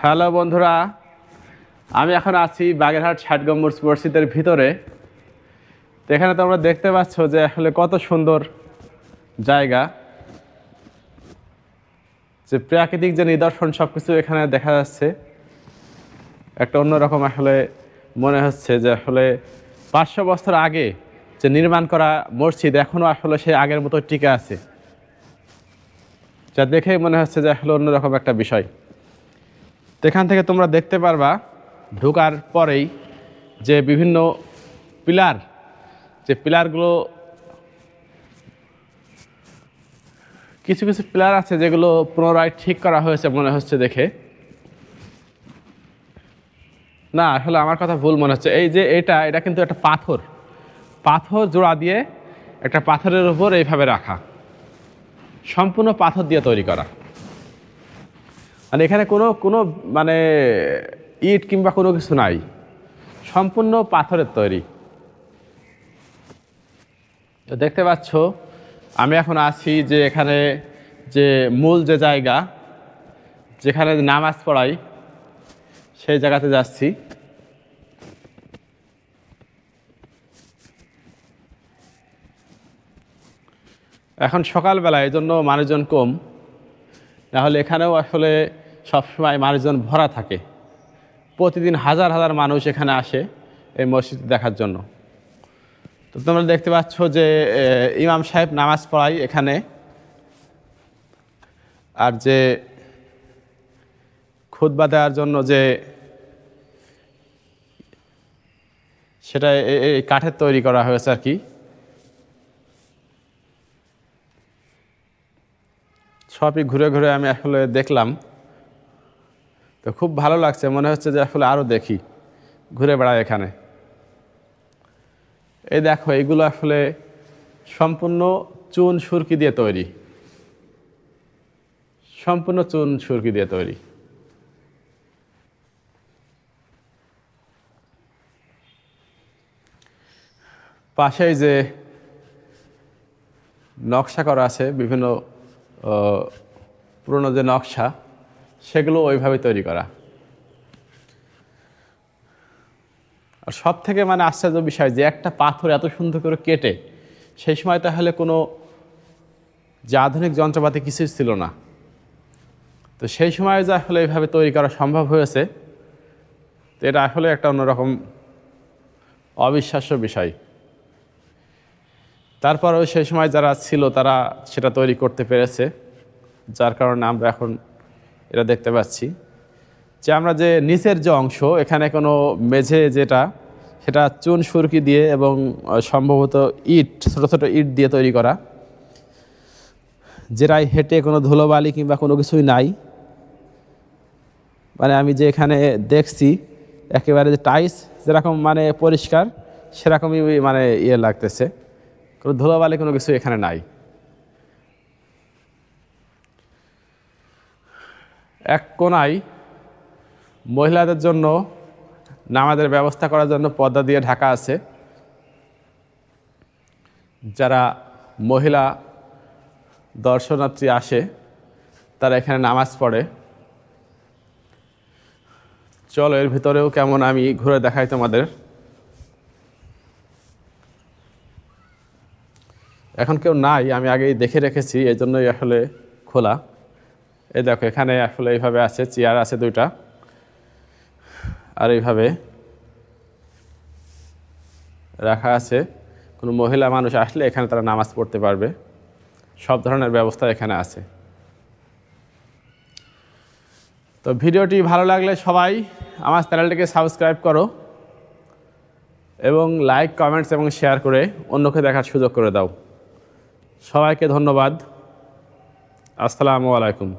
Hello বন্ধুরা, আমি এখন আছি বাগেরহাট ৬০ গম্বুজ মসজিদের ভিতরে। তো এখানে তোমরা দেখতে পাচ্ছ যে আসলে কত সুন্দর জায়গা, যে প্রাকৃতিক যে নিদর্শন সবকিছু এখানে দেখা যাচ্ছে। একটা অন্যরকম আসলে মনে হচ্ছে যে আসলে ৫০০ বছর আগে যে নির্মাণ করা মসজিদ এখনও আসলে সেই আগের মতো টিকে আছে, যা দেখেই মনে হচ্ছে যে আসলে অন্যরকম একটা বিষয়। তো এখান থেকে তোমরা দেখতে পারবা ঢোকার পরেই যে বিভিন্ন পিলার, যে পিলারগুলো কিছু কিছু পিলার আছে যেগুলো পুনরায় ঠিক করা হয়েছে মনে হচ্ছে দেখে। না, আসলে আমার কথা ভুল মনে হচ্ছে। এই যে এটা কিন্তু একটা পাথর জোড়া দিয়ে একটা পাথরের উপর এইভাবে রাখা, সম্পূর্ণ পাথর দিয়ে তৈরি করা। মানে এখানে কোনো মানে ইট কিংবা কোনো কিছু নাই, সম্পূর্ণ পাথরের তৈরি। তো দেখতে পাচ্ছ আমি এখন আছি যে এখানে যে মূল যে জায়গা যেখানে নামাজ পড়াই সেই জায়গাতে যাচ্ছি। এখন সকালবেলা, এই জন্য মানুষজন কম, নাহলে এখানেও আসলে সবসময় মানুষজন ভরা থাকে। প্রতিদিন হাজার হাজার মানুষ এখানে আসে এই মসজিদ দেখার জন্য। তো তোমরা দেখতে পাচ্ছ যে ইমাম সাহেব নামাজ পড়ায় এখানে, আর যে খুতবা দেওয়ার জন্য যে সেটা এই কাঠের তৈরি করা হয়েছে আর কি। সবই ঘুরে ঘুরে আমি আসলে দেখলাম, তো খুব ভালো লাগছে, মনে হচ্ছে যে আসলে আরও দেখি, ঘুরে বেড়াই এখানে। এই দেখো, এইগুলো আসলে সম্পূর্ণ চুন সুরকি দিয়ে তৈরি, সম্পূর্ণ চুন সুরকি দিয়ে তৈরি। পাশেই যে নকশা করা আছে, বিভিন্ন পুরনো যে নকশা, সেগুলো ওইভাবে তৈরি করা। আর সব থেকে মানে আশ্চর্য বিষয় যে একটা পাথর এত সুন্দর করে কেটে, সেই সময় তাহলে কোনো যে আধুনিক যন্ত্রপাতি কিছুই ছিল না, তো সেই সময় যে আসলে এইভাবে তৈরি করা সম্ভব হয়েছে, তো এটা আসলে একটা অন্যরকম অবিশ্বাস্য বিষয়। তারপরেও সেই সময় যারা ছিল তারা সেটা তৈরি করতে পেরেছে, যার কারণে আমরা এখন এটা দেখতে পাচ্ছি যে আমরা যে নিচের যে অংশ, এখানে কোনো মেঝে যেটা, সেটা চুন সুরকি দিয়ে এবং সম্ভবত ইট, ছোট ছোট ইট দিয়ে তৈরি করা, যেটাই হেঁটে কোনো ধুলোবালি কিংবা কোনো কিছুই নাই। মানে আমি যে এখানে দেখছি একেবারে যে টাইলস যেরকম মানে পরিষ্কার, সেরকমই মানে লাগতেছে, কোনো ধুলোবালি কোনো কিছু এখানে নাই। এক কোনায় মহিলাদের জন্য নামাজের ব্যবস্থা করার জন্য পর্দা দিয়ে ঢাকা আছে। যারা মহিলা দর্শনার্থী আসে তারা এখানে নামাজ পড়ে। চলো এর ভিতরেও কেমন আমি ঘুরে দেখাই তোমাদের। এখন কেউ নাই, আমি আগেই দেখে রেখেছি, এই জন্যই আসলে খোলা। এই দেখো, এখানে আসলে এইভাবে আছে, চেয়ার আছে দুইটা, আর এইভাবে রাখা আছে। কোনো মহিলা মানুষ আসলে এখানে তারা নামাজ পড়তে পারবে, সব ধরনের ব্যবস্থা এখানে আছে। তো ভিডিওটি ভালো লাগলে সবাই আমার চ্যানেলটিকে সাবস্ক্রাইব করো এবং লাইক, কমেন্টস এবং শেয়ার করে অন্যকে দেখার সুযোগ করে দাও। সবাইকে ধন্যবাদ। আসসালামু আলাইকুম।